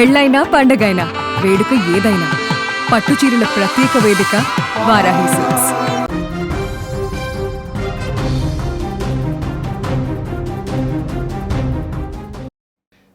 పెళ్ళైనా పండగైనా వేడుక ఏదైనా పట్టుచీరల ప్రత్యేక వేదిక వారాహి సిల్క్స్.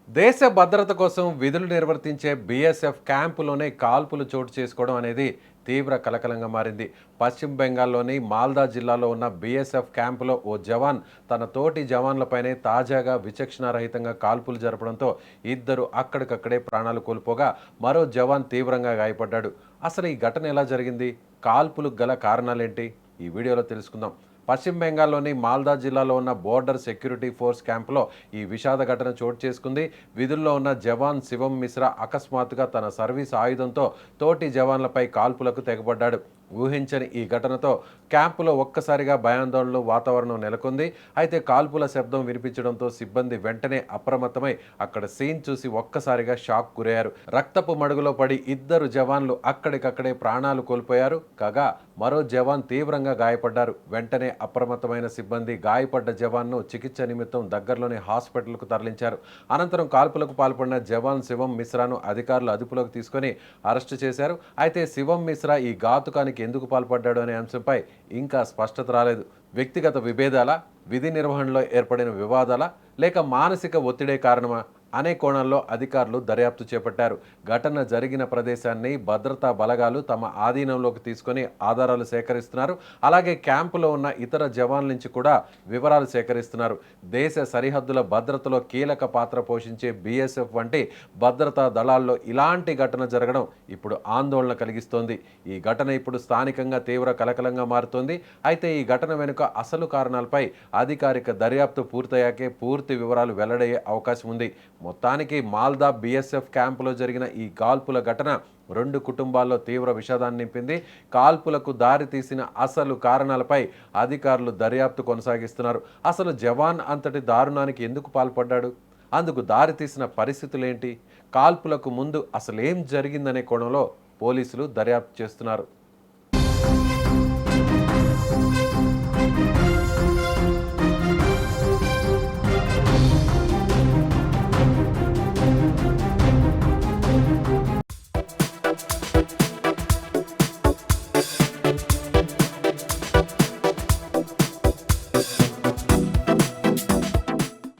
దేశ భద్రత కోసం విధులు నిర్వర్తించే బీఎస్ఎఫ్ క్యాంపులోనే కాల్పులు చోటు చేసుకోవడం అనేది తీవ్ర కలకలంగా మారింది. పశ్చిమ బెంగాల్లోని మాల్దా జిల్లాలో ఉన్న బీఎస్ఎఫ్ క్యాంపులో ఓ జవాన్ తన తోటి జవాన్లపైనే తాజాగా విచక్షణారహితంగా కాల్పులు జరపడంతో ఇద్దరు అక్కడికక్కడే ప్రాణాలు కోల్పోగా మరో జవాన్ తీవ్రంగా గాయపడ్డాడు. అసలు ఈ ఘటన ఎలా జరిగింది? కాల్పులకు గల కారణాలేంటి? ఈ వీడియోలో తెలుసుకుందాం. పశ్చిమ బెంగాల్లోని మాల్దా జిల్లాలో ఉన్న బోర్డర్ సెక్యూరిటీ ఫోర్స్ క్యాంపులో ఈ విషాద ఘటన చోటు చేసుకుంది. విధుల్లో ఉన్న జవాన్ శివం మిశ్రా అకస్మాత్తుగా తన సర్వీస్ ఆయుధంతో తోటి జవాన్లపై కాల్పులకు తెగబడ్డాడు. ఊహించని ఈ ఘటనతో క్యాంపులో ఒక్కసారిగా భయాందోళనలు వాతావరణం నెలకొంది. అయితే కాల్పుల శబ్దం వినిపించడంతో సిబ్బంది వెంటనే అప్రమత్తమై అక్కడ సీన్ చూసి ఒక్కసారిగా షాక్ గురయ్యారు. రక్తపు మడుగులో పడి ఇద్దరు జవాన్లు అక్కడికక్కడే ప్రాణాలు కోల్పోయారు. కాగా మరో జవాన్ తీవ్రంగా గాయపడ్డారు. వెంటనే అప్రమత్తమైన సిబ్బంది గాయపడ్డ జవాన్ను చికిత్స నిమిత్తం దగ్గరలోని హాస్పిటల్కు తరలించారు. అనంతరం కాల్పులకు పాల్పడిన జవాన్ శివం మిశ్రాను అధికారులు అదుపులోకి తీసుకొని అరెస్టు చేశారు. అయితే శివం మిశ్రా ఈ ఘాతుకానికి ఎందుకు పాల్పడ్డాడు అనే అంశంపై ఇంకా స్పష్టత రాలేదు. వ్యక్తిగత విభేదాల, విధి నిర్వహణలో ఏర్పడిన వివాదాల, లేక మానసిక ఒత్తిడే కారణమా అనే కోణంలో అధికారులు దర్యాప్తు చేపట్టారు. ఘటన జరిగిన ప్రదేశాన్ని భద్రతా బలగాలు తమ ఆధీనంలోకి తీసుకొని ఆధారాలు సేకరిస్తున్నారు. అలాగే క్యాంపులో ఉన్న ఇతర జవాన్ల నుంచి కూడా వివరాలు సేకరిస్తున్నారు. దేశ సరిహద్దుల భద్రతలో కీలక పాత్ర పోషించే బీఎస్ఎఫ్ వంటి భద్రతా దళాల్లో ఇలాంటి ఘటన జరగడం ఇప్పుడు ఆందోళన కలిగిస్తోంది. ఈ ఘటన ఇప్పుడు స్థానికంగా తీవ్ర కలకలంగా మారుతోంది. అయితే ఈ ఘటన వెనుక అసలు కారణాలపై అధికారిక దర్యాప్తు పూర్తయ్యాకే పూర్తి వివరాలు వెల్లడయ్యే అవకాశం ఉంది. మొత్తానికి మాల్దా బీఎస్ఎఫ్ క్యాంపులో జరిగిన ఈ కాల్పుల ఘటన రెండు కుటుంబాల్లో తీవ్ర విషాదాన్ని నింపింది. కాల్పులకు దారి తీసిన అసలు కారణాలపై అధికారులు దర్యాప్తు కొనసాగిస్తున్నారు. అసలు జవాన్ అంతటి దారుణానికి ఎందుకు పాల్పడ్డాడు? అందుకు దారి తీసిన పరిస్థితులేంటి? కాల్పులకు ముందు అసలేం జరిగిందనే కోణంలో పోలీసులు దర్యాప్తు చేస్తున్నారు.